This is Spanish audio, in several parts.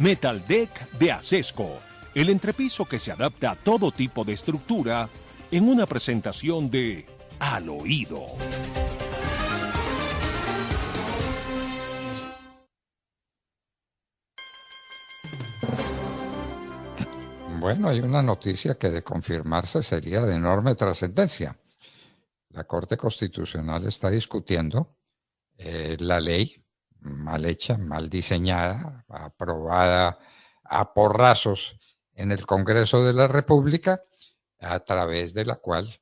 Metaldeck de Acesco, el entrepiso que se adapta a todo tipo de estructura en una presentación de Al Oído. Bueno, hay una noticia que de confirmarse sería de enorme trascendencia. La Corte Constitucional está discutiendo la ley mal hecha, mal diseñada, aprobada a porrazos en el Congreso de la República, a través de la cual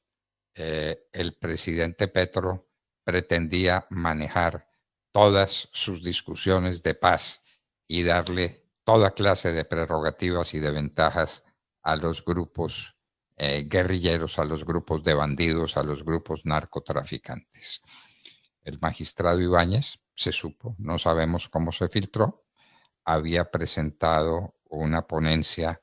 el presidente Petro pretendía manejar todas sus discusiones de paz y darle toda clase de prerrogativas y de ventajas a los grupos guerrilleros, a los grupos de bandidos, a los grupos narcotraficantes. El magistrado Ibáñez, se supo, no sabemos cómo se filtró, había presentado una ponencia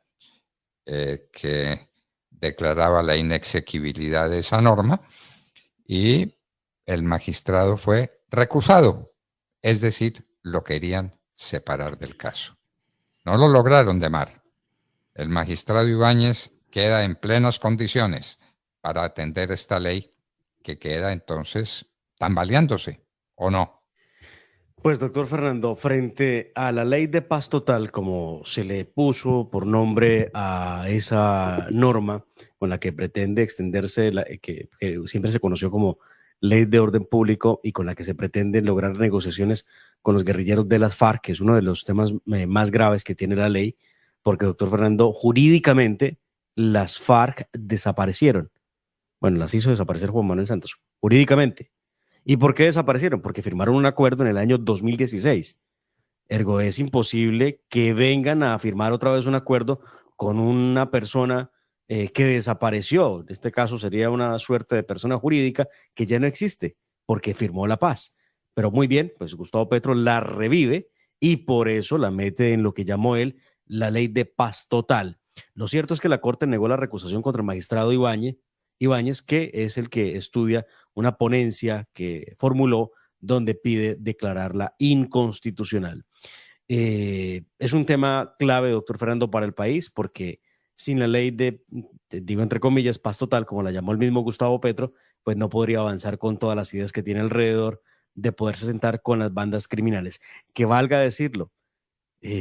que declaraba la inexequibilidad de esa norma y el magistrado fue recusado, es decir, lo querían separar del caso. No lo lograron, Demar. El magistrado Ibáñez queda en plenas condiciones para atender esta ley que queda entonces tambaleándose, ¿o no? Pues, doctor Fernando, frente a la ley de paz total, como se le puso por nombre a esa norma con la que pretende extenderse, que siempre se conoció como ley de orden público y con la que se pretende lograr negociaciones con los guerrilleros de las FARC, que es uno de los temas más graves que tiene la ley, porque, doctor Fernando, jurídicamente las FARC desaparecieron. Bueno, las hizo desaparecer Juan Manuel Santos, jurídicamente. ¿Y por qué desaparecieron? Porque firmaron un acuerdo en el año 2016. Ergo, es imposible que vengan a firmar otra vez un acuerdo con una persona que desapareció. En este caso sería una suerte de persona jurídica que ya no existe porque firmó la paz. Pero muy bien, pues Gustavo Petro la revive y por eso la mete en lo que llamó él la ley de paz total. Lo cierto es que la Corte negó la recusación contra el magistrado Ibáñez, que es el que estudia una ponencia que formuló donde pide declararla inconstitucional. Es un tema clave, doctor Fernando, para el país, porque sin la ley digo entre comillas, paz total, como la llamó el mismo Gustavo Petro, pues no podría avanzar con todas las ideas que tiene alrededor de poderse sentar con las bandas criminales. Que valga decirlo,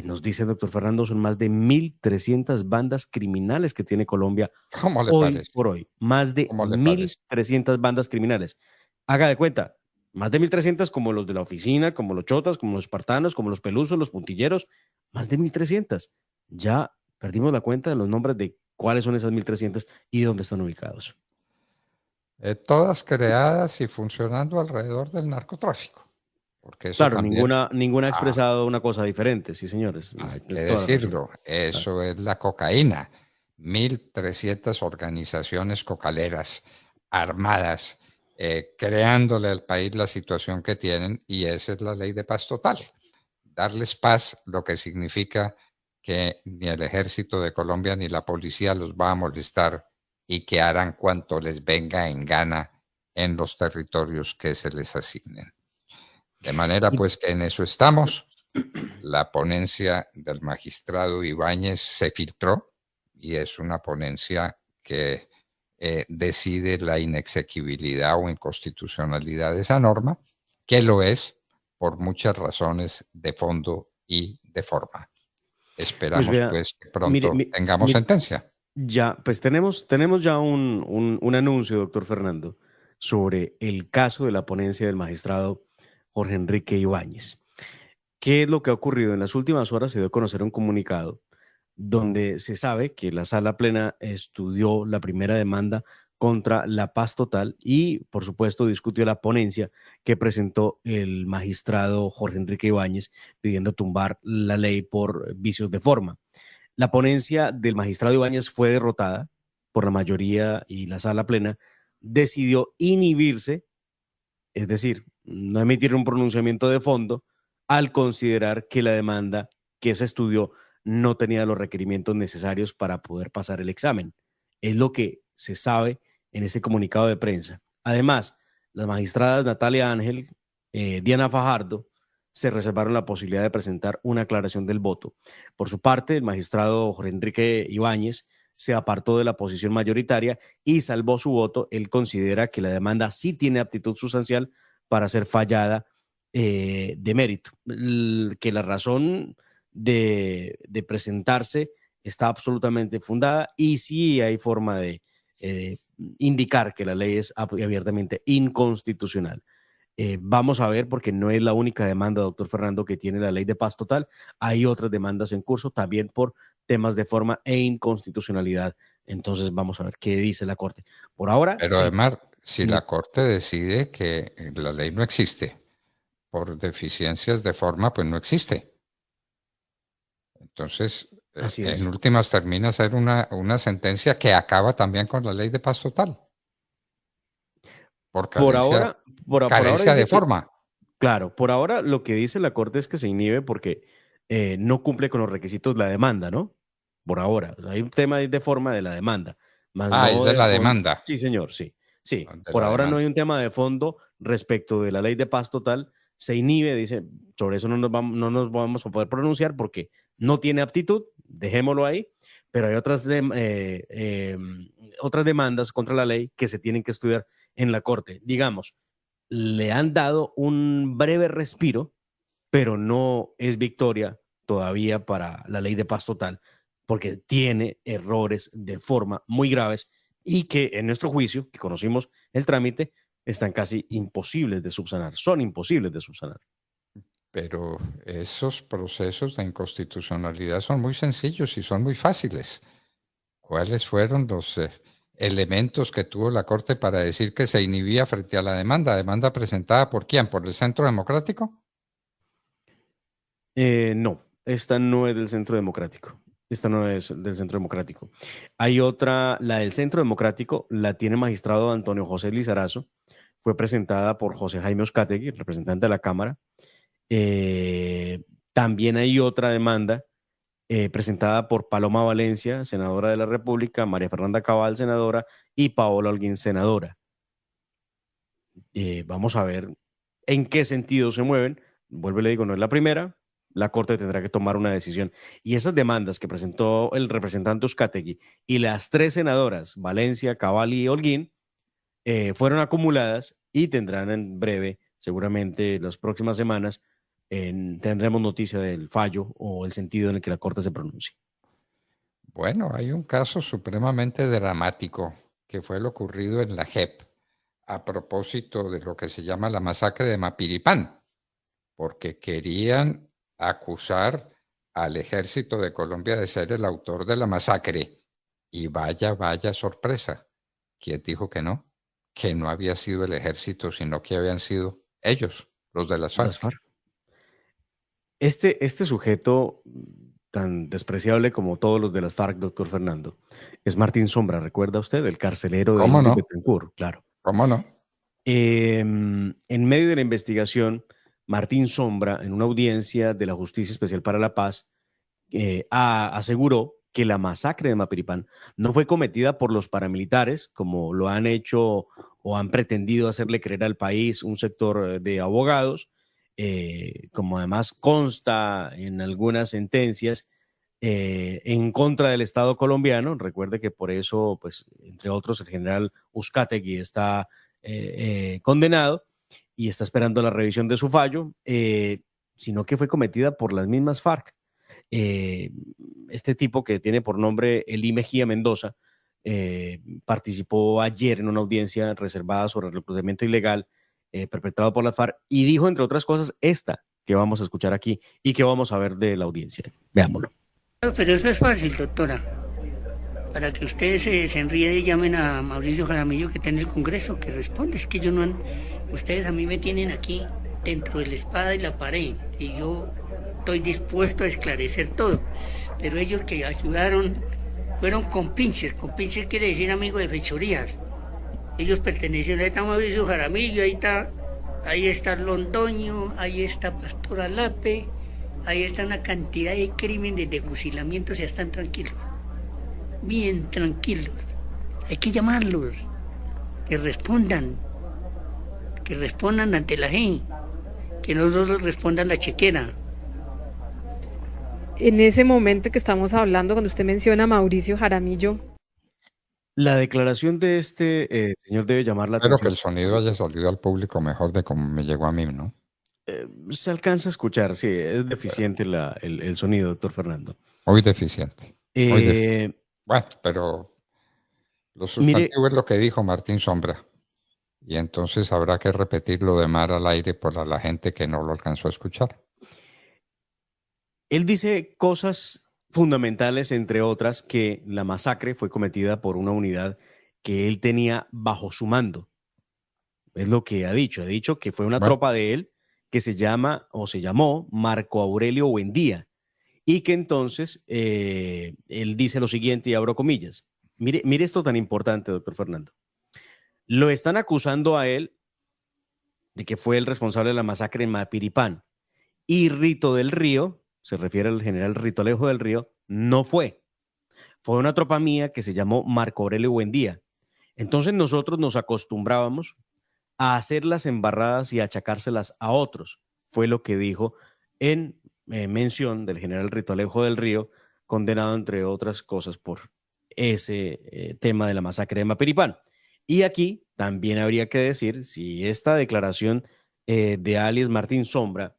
nos dice el doctor Fernando, son más de 1.300 bandas criminales que tiene Colombia ¿Cómo le hoy parece? por hoy. Más de ¿Cómo le parece? 1.300 bandas criminales. Haga de cuenta, más de 1.300 como los de la oficina, como los chotas, como los espartanos, como los pelusos, los puntilleros. Más de 1.300. Ya perdimos la cuenta de los nombres de cuáles son esas 1.300 y dónde están ubicados. Todas creadas y funcionando alrededor del narcotráfico. Porque eso Claro, también, ninguna ha expresado una cosa diferente, sí, señores. hay que De toda la razón. decirlo, eso es la cocaína. 1.300 organizaciones cocaleras armadas, creándole al país la situación que tienen, y esa es la ley de paz total. Darles paz, lo que significa que ni el ejército de Colombia ni la policía los va a molestar y que harán cuanto les venga en gana en los territorios que se les asignen. De manera pues que en eso estamos. La ponencia del magistrado Ibáñez se filtró y es una ponencia que decide la inexequibilidad o inconstitucionalidad de esa norma, que lo es por muchas razones de fondo y de forma. Esperamos pues que pronto tengamos sentencia. Ya, pues tenemos ya un anuncio, doctor Fernando, sobre el caso de la ponencia del magistrado Jorge Enrique Ibáñez. ¿Qué es lo que ha ocurrido? En las últimas horas se dio a conocer un comunicado donde se sabe que la Sala Plena estudió la primera demanda contra la paz total y, por supuesto, discutió la ponencia que presentó el magistrado Jorge Enrique Ibáñez pidiendo tumbar la ley por vicios de forma. La ponencia del magistrado Ibáñez fue derrotada por la mayoría y la Sala Plena decidió inhibirse, es decir, no emitir un pronunciamiento de fondo al considerar que la demanda que se estudió no tenía los requerimientos necesarios para poder pasar el examen. Es lo que se sabe en ese comunicado de prensa. Además, las magistradas Natalia Ángel, Diana Fajardo, se reservaron la posibilidad de presentar una aclaración del voto. Por su parte, el magistrado Jorge Enrique Ibáñez se apartó de la posición mayoritaria y salvó su voto. Él considera que la demanda sí tiene aptitud sustancial para ser fallada de mérito, que la razón de presentarse está absolutamente fundada y sí hay forma de indicar que la ley es abiertamente inconstitucional. Vamos a ver, porque no es la única demanda, doctor Fernando, que tiene la ley de paz total. Hay otras demandas en curso también por temas de forma e inconstitucionalidad. Entonces vamos a ver qué dice la Corte. Por ahora, Pero sí. además, si la Corte decide que la ley no existe por deficiencias de forma, pues no existe. Entonces, Así es. en últimas termina ser una sentencia que acaba también con la ley de paz total. Por carencia, carencia de forma. Claro, por ahora lo que dice la Corte es que se inhibe porque no cumple con los requisitos de la demanda, ¿no? Por ahora. O sea, hay un tema de forma de la demanda. Más no Es de la demanda. Sí, señor, sí. Sí, De por ahora demanda. no hay un tema de fondo respecto de la ley de paz total. Se inhibe, dice, sobre eso no nos vamos a poder pronunciar porque no tiene aptitud, dejémoslo ahí, pero hay otras demandas contra la ley que se tienen que estudiar en la Corte. Digamos, le han dado un breve respiro, pero no es victoria todavía para la ley de paz total, porque tiene errores de forma muy graves y que en nuestro juicio, que conocimos el trámite, están casi imposibles de subsanar, son imposibles de subsanar. Pero esos procesos de inconstitucionalidad son muy sencillos y son muy fáciles. ¿Cuáles fueron los elementos que tuvo la Corte para decir que se inhibía frente a la demanda? ¿Demanda presentada por quién? ¿Por el Centro Democrático? No, esta no es del Centro Democrático. Esta no es del Centro Democrático. Hay otra, la del Centro Democrático, la tiene el magistrado Antonio José Lizarazo. Fue presentada por José Jaime Uzcategui, representante de la Cámara. También hay otra demanda presentada por Paloma Valencia, senadora de la República, María Fernanda Cabal, senadora, y Paola Holguín, senadora. Vamos a ver en qué sentido se mueven. Vuelvo y le digo, no es la primera. La Corte tendrá que tomar una decisión. Y esas demandas que presentó el representante Uzcategui y las 3 senadoras, Valencia, Cabal y Holguín, fueron acumuladas y tendrán en breve, seguramente en las próximas semanas, tendremos noticia del fallo o el sentido en el que la Corte se pronuncie. Bueno, hay un caso supremamente dramático que fue lo ocurrido en la JEP a propósito de lo que se llama la masacre de Mapiripán, porque querían acusar al ejército de Colombia de ser el autor de la masacre. Y vaya, vaya sorpresa. ¿Quién dijo que no? Que no había sido el ejército, sino que habían sido ellos, los de las FARC. Este sujeto tan despreciable como todos los de las FARC, doctor Fernando, es Martín Sombra, ¿recuerda usted? El carcelero de ¿Cómo no? Betancourt, claro. ¿Cómo no? En medio de la investigación, Martín Sombra, en una audiencia de la Justicia Especial para la Paz, aseguró que la masacre de Mapiripán no fue cometida por los paramilitares, como lo han hecho o han pretendido hacerle creer al país un sector de abogados, como además consta en algunas sentencias en contra del Estado colombiano. Recuerde que por eso, pues, entre otros, el general Uzcategui está condenado y está esperando la revisión de su fallo, sino que fue cometida por las mismas FARC. Este tipo, que tiene por nombre Elí Mejía Mendoza, participó ayer en una audiencia reservada sobre el reclutamiento ilegal perpetrado por la FARC y dijo, entre otras cosas, esta que vamos a escuchar aquí y que vamos a ver de la audiencia. Veámoslo. Pero eso es fácil, doctora. Para que ustedes se enríen y llamen a Mauricio Jaramillo, que está en el Congreso, que responde. Es que ustedes a mí me tienen aquí dentro de la espada y la pared, y yo estoy dispuesto a esclarecer todo. Pero ellos que ayudaron fueron compinches. Compinches quiere decir amigo de fechorías. Ellos pertenecen, ahí está Mauricio Jaramillo, ahí está Londoño, ahí está Pastor Alape, ahí está una cantidad de crímenes, de fusilamientos, ya están tranquilos. Bien tranquilos. Hay que llamarlos, que respondan ante la gente, que no solo respondan la chequera. En ese momento que estamos hablando, cuando usted menciona a Mauricio Jaramillo, La declaración de este señor debe llamar la Espero que atención. el sonido haya salido al público mejor de como me llegó a mí, ¿no? Se alcanza a escuchar, sí, es deficiente el sonido, doctor Fernando. Muy deficiente. Muy deficiente. Eh, Bueno, pero lo mire, sustantivo es lo que dijo Martín Sombra. Y entonces habrá que repetirlo de mar al aire para la gente que no lo alcanzó a escuchar. él dice cosas fundamentales, entre otras, que la masacre fue cometida por una unidad que él tenía bajo su mando. Es lo que ha dicho. Ha dicho que fue una Bueno, tropa de él que se llama o se llamó Marco Aurelio Buendía y que entonces él dice lo siguiente y abro comillas. Mire esto tan importante, doctor Fernando. Lo están acusando a él de que fue el responsable de la masacre en Mapiripán y Rito del Río, se refiere al general Rito Alejo del Río, no fue. Fue una tropa mía que se llamó Marco Aurelio Buendía. Entonces nosotros nos acostumbrábamos a hacer las embarradas y a achacárselas a otros. Fue lo que dijo en mención del general Rito Alejo del Río, condenado, entre otras cosas, por ese tema de la masacre de Mapiripán. Y aquí también habría que decir, si esta declaración de alias Martín Sombra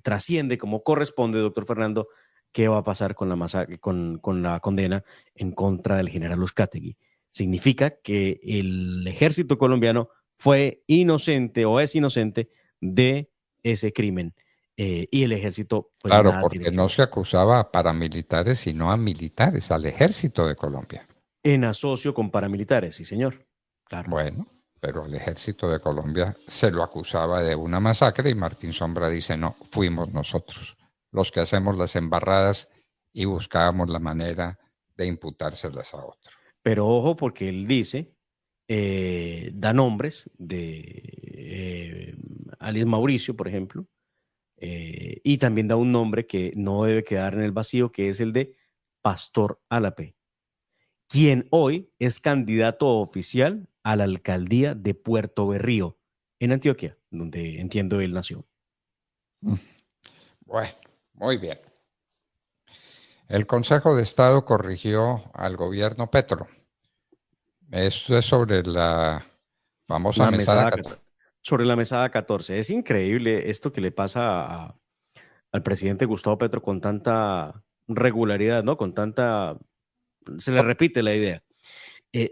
trasciende como corresponde, doctor Fernando, ¿qué va a pasar con la masacre, con la condena en contra del general Uzcategui? Significa que el ejército colombiano fue inocente o es inocente de ese crimen y el ejército pues claro, nada tiene porque que no ver. se acusaba a paramilitares, sino a militares, al ejército de Colombia. En asocio con paramilitares, sí señor, claro. Bueno, pero el ejército de Colombia se lo acusaba de una masacre y Martín Sombra dice, no, fuimos nosotros los que hacemos las embarradas y buscábamos la manera de imputárselas a otros. Pero ojo, porque él dice, da nombres de alias Mauricio, por ejemplo, y también da un nombre que no debe quedar en el vacío, que es el de Pastor Álave, quien hoy es candidato oficial a la alcaldía de Puerto Berrío, en Antioquia, donde entiendo él nació. Bueno, muy bien. El Consejo de Estado corrigió al gobierno Petro. Esto es sobre la famosa La mesada mesada 14. sobre la mesada 14. Es increíble esto que le pasa al presidente Gustavo Petro con tanta regularidad, ¿no? Con tanta... Se le repite la idea.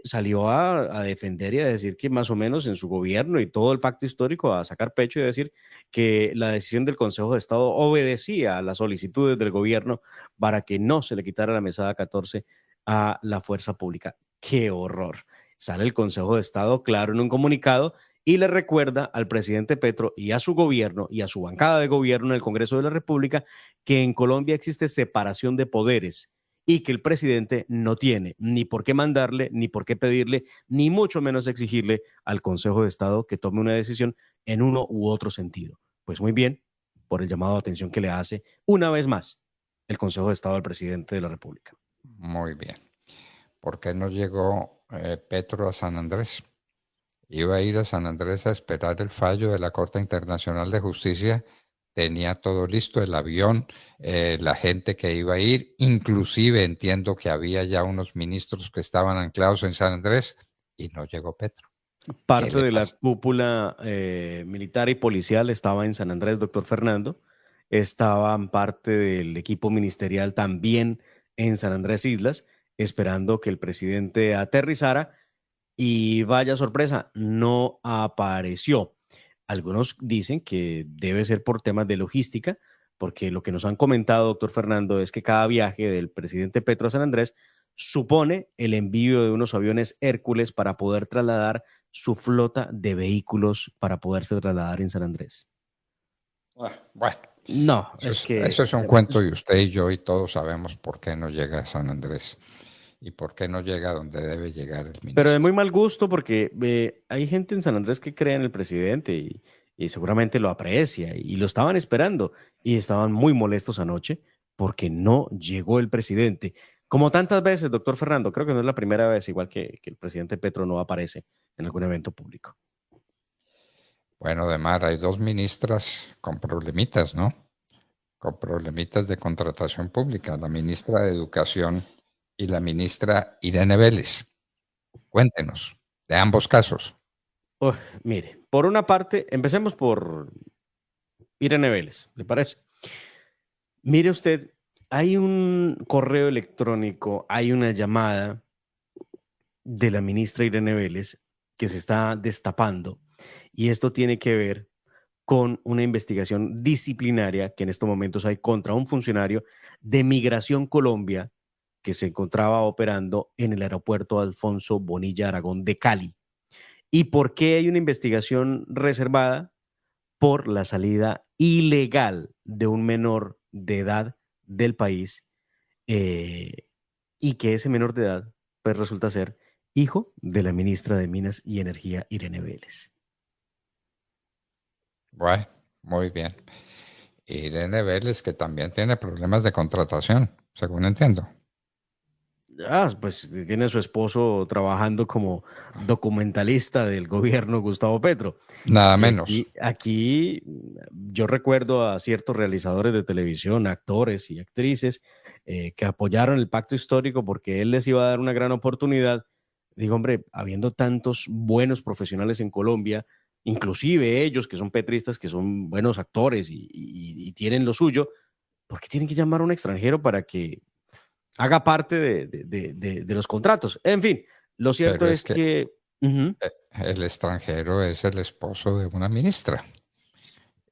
Salió a defender y a decir que más o menos en su gobierno y todo el pacto histórico a sacar pecho y a decir que la decisión del Consejo de Estado obedecía a las solicitudes del gobierno para que no se le quitara la mesada 14 a la fuerza pública. ¡Qué horror! Sale el Consejo de Estado claro en un comunicado y le recuerda al presidente Petro y a su gobierno y a su bancada de gobierno en el Congreso de la República que en Colombia existe separación de poderes y que el presidente no tiene ni por qué mandarle, ni por qué pedirle, ni mucho menos exigirle al Consejo de Estado que tome una decisión en uno u otro sentido. Pues muy bien, por el llamado de atención que le hace una vez más el Consejo de Estado al presidente de la República. Muy bien. ¿Por qué no llegó Petro a San Andrés? Iba a ir a San Andrés a esperar el fallo de la Corte Internacional de Justicia. Tenía todo listo, el avión, la gente que iba a ir, inclusive entiendo que había ya unos ministros que estaban anclados en San Andrés y no llegó Petro. Parte de la cúpula militar y policial estaba en San Andrés, doctor Fernando. Estaban parte del equipo ministerial también en San Andrés Islas, esperando que el presidente aterrizara y vaya sorpresa, no apareció. Algunos dicen que debe ser por temas de logística, porque lo que nos han comentado, doctor Fernando, es que cada viaje del presidente Petro a San Andrés supone el envío de unos aviones Hércules para poder trasladar su flota de vehículos para poderse trasladar en San Andrés. Bueno, no, eso es un cuento y usted y yo y todos sabemos por qué no llega a San Andrés y por qué no llega donde debe llegar el ministro. Pero de muy mal gusto porque hay gente en San Andrés que cree en el presidente y seguramente lo aprecia y lo estaban esperando y estaban muy molestos anoche porque no llegó el presidente. Como tantas veces, doctor Fernando, creo que no es la primera vez, igual que el presidente Petro no aparece en algún evento público. Bueno, Demar, hay dos ministras con problemitas, ¿no? Con problemitas de contratación pública, la ministra de Educación y la ministra Irene Vélez. Cuéntenos de ambos casos. Mire, por una parte, empecemos por Irene Vélez, ¿le parece? Mire usted, hay un correo electrónico, hay una llamada de la ministra Irene Vélez que se está destapando y esto tiene que ver con una investigación disciplinaria que en estos momentos hay contra un funcionario de Migración Colombia que se encontraba operando en el aeropuerto Alfonso Bonilla Aragón de Cali. ¿Y por qué hay una investigación reservada? Por la salida ilegal de un menor de edad del país y que ese menor de edad pues resulta ser hijo de la ministra de Minas y Energía, Irene Vélez. Bueno, muy bien. Irene Vélez, que también tiene problemas de contratación, según entiendo. Pues tiene a su esposo trabajando como documentalista del gobierno Gustavo Petro. Nada Y menos. aquí yo recuerdo a ciertos realizadores de televisión, actores y actrices que apoyaron el pacto histórico porque él les iba a dar una gran oportunidad. Digo, hombre, habiendo tantos buenos profesionales en Colombia, inclusive ellos que son petristas, que son buenos actores y tienen lo suyo, ¿por qué tienen que llamar a un extranjero para que haga parte de los contratos? En fin, lo cierto Pero es que... el extranjero es el esposo de una ministra.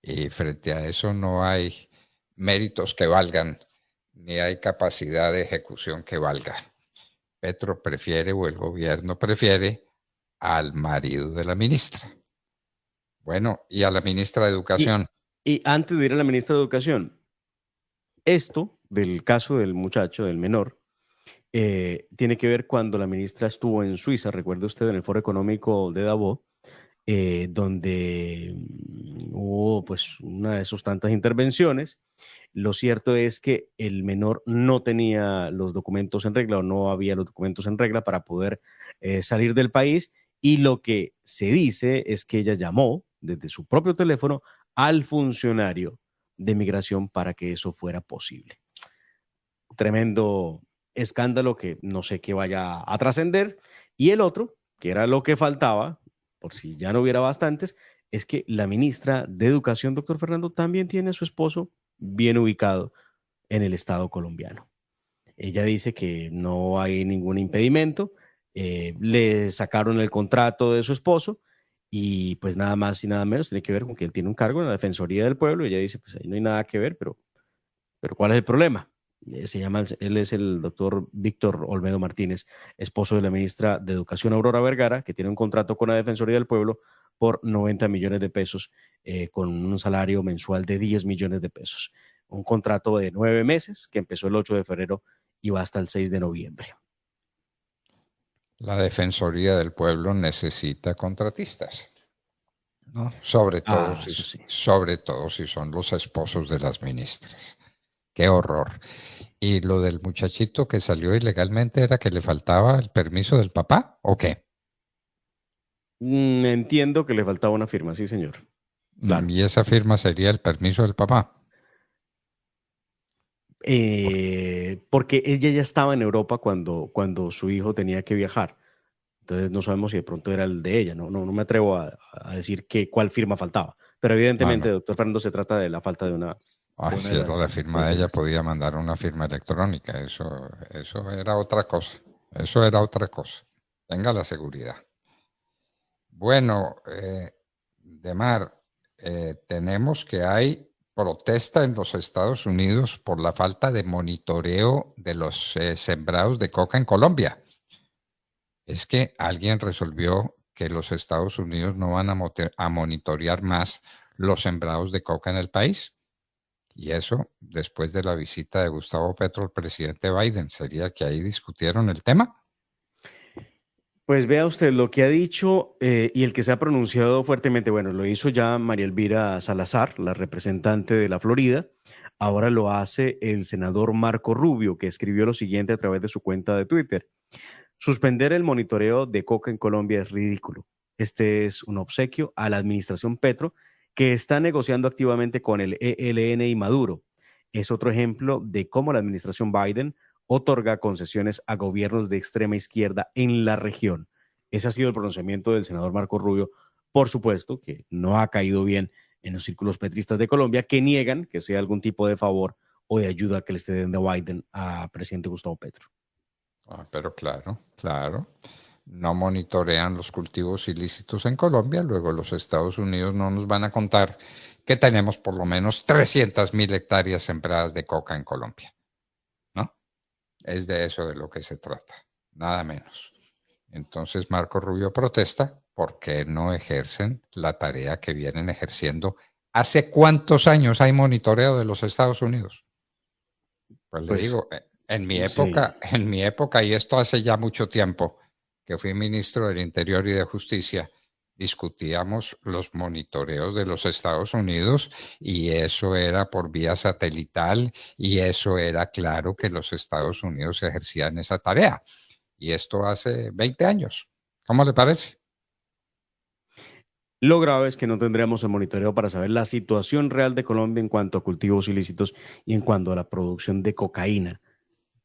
Y frente a eso no hay méritos que valgan, ni hay capacidad de ejecución que valga. Petro prefiere o el gobierno prefiere al marido de la ministra. Bueno, y a la ministra de Educación. Y antes de ir a la ministra de Educación, esto del caso del muchacho, del menor, tiene que ver cuando la ministra estuvo en Suiza, recuerde usted, en el Foro Económico de Davos, donde hubo pues una de sus tantas intervenciones. Lo cierto es que el menor no tenía los documentos en regla o no había los documentos en regla para poder salir del país, y lo que se dice es que ella llamó desde su propio teléfono al funcionario de migración para que eso fuera posible. Tremendo escándalo que no sé qué vaya a trascender. Y el otro, que era lo que faltaba, por si ya no hubiera bastantes, es que la ministra de Educación, doctor Fernando, también tiene a su esposo bien ubicado en el Estado colombiano. Ella dice que no hay ningún impedimento, le sacaron el contrato de su esposo y pues nada más y nada menos tiene que ver con que él tiene un cargo en la Defensoría del Pueblo, y ella dice, pues ahí no hay nada que ver, pero ¿cuál es el problema? Él es el doctor Víctor Olmedo Martínez, esposo de la ministra de Educación Aurora Vergara, que tiene un contrato con la Defensoría del Pueblo por 90 millones de pesos, con un salario mensual de 10 millones de pesos. Un contrato de 9 meses que empezó el 8 de febrero y va hasta el 6 de noviembre. La Defensoría del Pueblo necesita contratistas, ¿no? Sobre todo si son los esposos de las ministras. Qué horror. ¿Y lo del muchachito que salió ilegalmente era que le faltaba el permiso del papá o qué? Entiendo que le faltaba una firma, sí, señor. Claro. ¿Y esa firma sería el permiso del papá? Porque ella ya estaba en Europa cuando su hijo tenía que viajar. Entonces no sabemos si de pronto era el de ella. No me atrevo a decir cuál firma faltaba. Pero evidentemente, doctor Fernando, se trata de la falta de una... Si era la firma de ella, podía mandar una firma electrónica. Eso era otra cosa. Eso era otra cosa. Tenga la seguridad. Bueno, Demar, tenemos que hay protesta en los Estados Unidos por la falta de monitoreo de los sembrados de coca en Colombia. Es que alguien resolvió que los Estados Unidos no van a monitorear más los sembrados de coca en el país. Y eso, después de la visita de Gustavo Petro, el presidente Biden, ¿sería que ahí discutieron el tema? Pues vea usted lo que ha dicho y el que se ha pronunciado fuertemente. Bueno, lo hizo ya María Elvira Salazar, la representante de la Florida. Ahora lo hace el senador Marco Rubio, que escribió lo siguiente a través de su cuenta de Twitter. Suspender el monitoreo de coca en Colombia es ridículo. Este es un obsequio a la administración Petro, que está negociando activamente con el ELN y Maduro. Es otro ejemplo de cómo la administración Biden otorga concesiones a gobiernos de extrema izquierda en la región. Ese ha sido el pronunciamiento del senador Marco Rubio, por supuesto, que no ha caído bien en los círculos petristas de Colombia, que niegan que sea algún tipo de favor o de ayuda que le esté dando Biden a presidente Gustavo Petro. Pero claro, claro. No monitorean los cultivos ilícitos en Colombia, luego los Estados Unidos no nos van a contar que tenemos por lo menos 300.000 hectáreas sembradas de coca en Colombia, ¿no? Es de eso de lo que se trata, nada menos. Entonces Marco Rubio protesta porque no ejercen la tarea que vienen ejerciendo. ¿Hace cuántos años hay monitoreo de los Estados Unidos? Pues le digo, en mi época, y esto hace ya mucho tiempo, que fui ministro del Interior y de Justicia, discutíamos los monitoreos de los Estados Unidos y eso era por vía satelital y eso era claro que los Estados Unidos ejercían esa tarea. Y esto hace 20 años. ¿Cómo le parece? Lo grave es que no tendremos el monitoreo para saber la situación real de Colombia en cuanto a cultivos ilícitos y en cuanto a la producción de cocaína,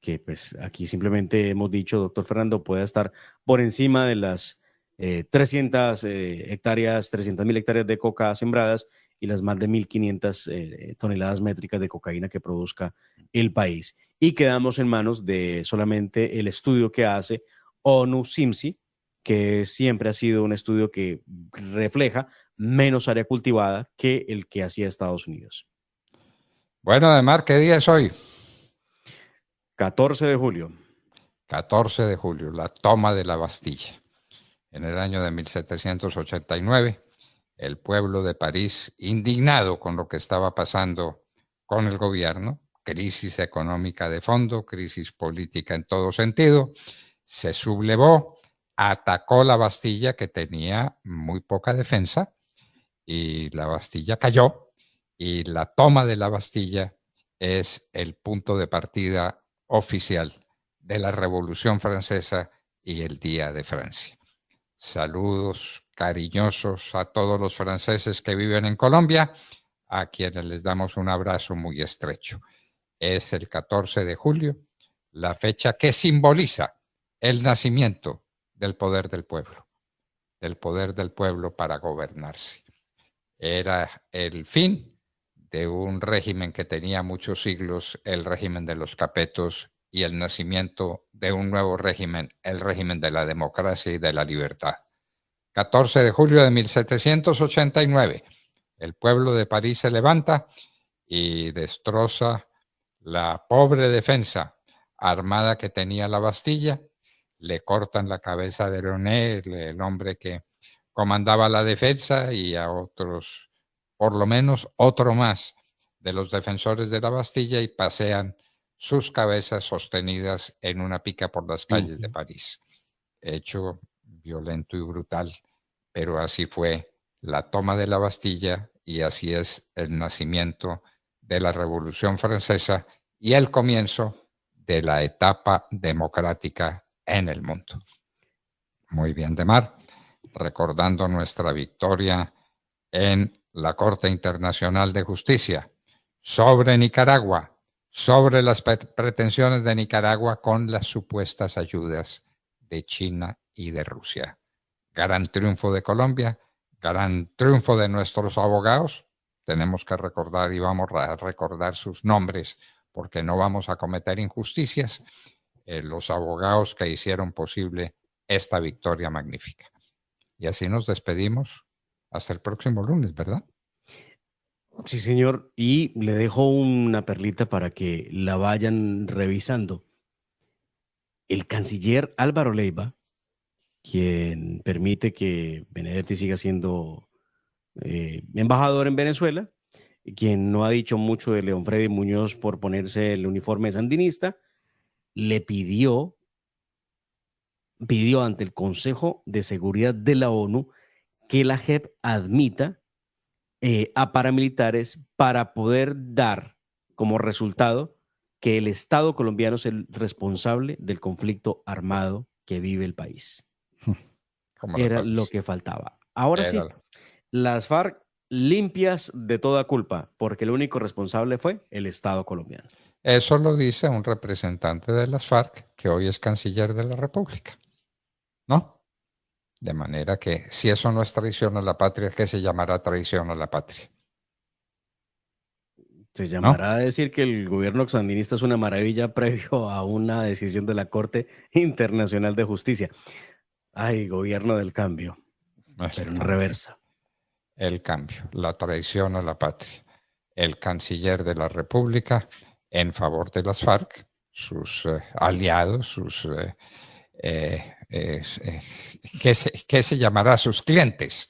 que pues aquí simplemente hemos dicho, doctor Fernando, puede estar por encima de las 300.000 hectáreas de coca sembradas y las más de 1.500 toneladas métricas de cocaína que produzca el país. Y quedamos en manos de solamente el estudio que hace ONU-SIMSI, que siempre ha sido un estudio que refleja menos área cultivada que el que hacía Estados Unidos. Bueno, Ademar, ¿qué día es hoy? 14 de julio. 14 de julio, la toma de la Bastilla. En el año de 1789, el pueblo de París, indignado con lo que estaba pasando con el gobierno, crisis económica de fondo, crisis política en todo sentido, se sublevó, atacó la Bastilla, que tenía muy poca defensa, y la Bastilla cayó, y la toma de la Bastilla es el punto de partida oficial de la Revolución Francesa y el Día de Francia. Saludos cariñosos a todos los franceses que viven en Colombia, a quienes les damos un abrazo muy estrecho. Es el 14 de julio, la fecha que simboliza el nacimiento del poder del pueblo para gobernarse. Era el fin de un régimen que tenía muchos siglos, el régimen de los capetos, y el nacimiento de un nuevo régimen, el régimen de la democracia y de la libertad. 14 de julio de 1789, el pueblo de París se levanta y destroza la pobre defensa armada que tenía la Bastilla, le cortan la cabeza de René, el hombre que comandaba la defensa, y a otros, por lo menos otro más de los defensores de la Bastilla, y pasean sus cabezas sostenidas en una pica por las calles de París. Hecho violento y brutal, pero así fue la toma de la Bastilla y así es el nacimiento de la Revolución Francesa y el comienzo de la etapa democrática en el mundo. Muy bien, Demar, recordando nuestra victoria en la Corte Internacional de Justicia sobre Nicaragua, sobre las pretensiones de Nicaragua con las supuestas ayudas de China y de Rusia. Gran triunfo de Colombia, gran triunfo de nuestros abogados. Tenemos que recordar y vamos a recordar sus nombres porque no vamos a cometer injusticias. Los abogados que hicieron posible esta victoria magnífica. Y así nos despedimos hasta el próximo lunes, ¿verdad? Sí, señor. Y le dejo una perlita para que la vayan revisando. El canciller Álvaro Leiva, quien permite que Benedetti siga siendo embajador en Venezuela, quien no ha dicho mucho de León Freddy Muñoz por ponerse el uniforme sandinista, le pidió ante el Consejo de Seguridad de la ONU que la JEP admita a paramilitares para poder dar como resultado que el Estado colombiano es el responsable del conflicto armado que vive el país. como Era la lo que faltaba. Ahora sí, Era- las FARC limpias de toda culpa, porque el único responsable fue el Estado colombiano. Eso lo dice un representante de las FARC, que hoy es canciller de la República, ¿no? De manera que si eso no es traición a la patria, ¿qué se llamará traición a la patria? Se llamará a decir que el gobierno sandinista es una maravilla previo a una decisión de la Corte Internacional de Justicia. Ay, gobierno del cambio, pero en reversa. El cambio, la traición a la patria. El canciller de la República en favor de las FARC, sus aliados, sus ¿qué se llamará? Sus clientes.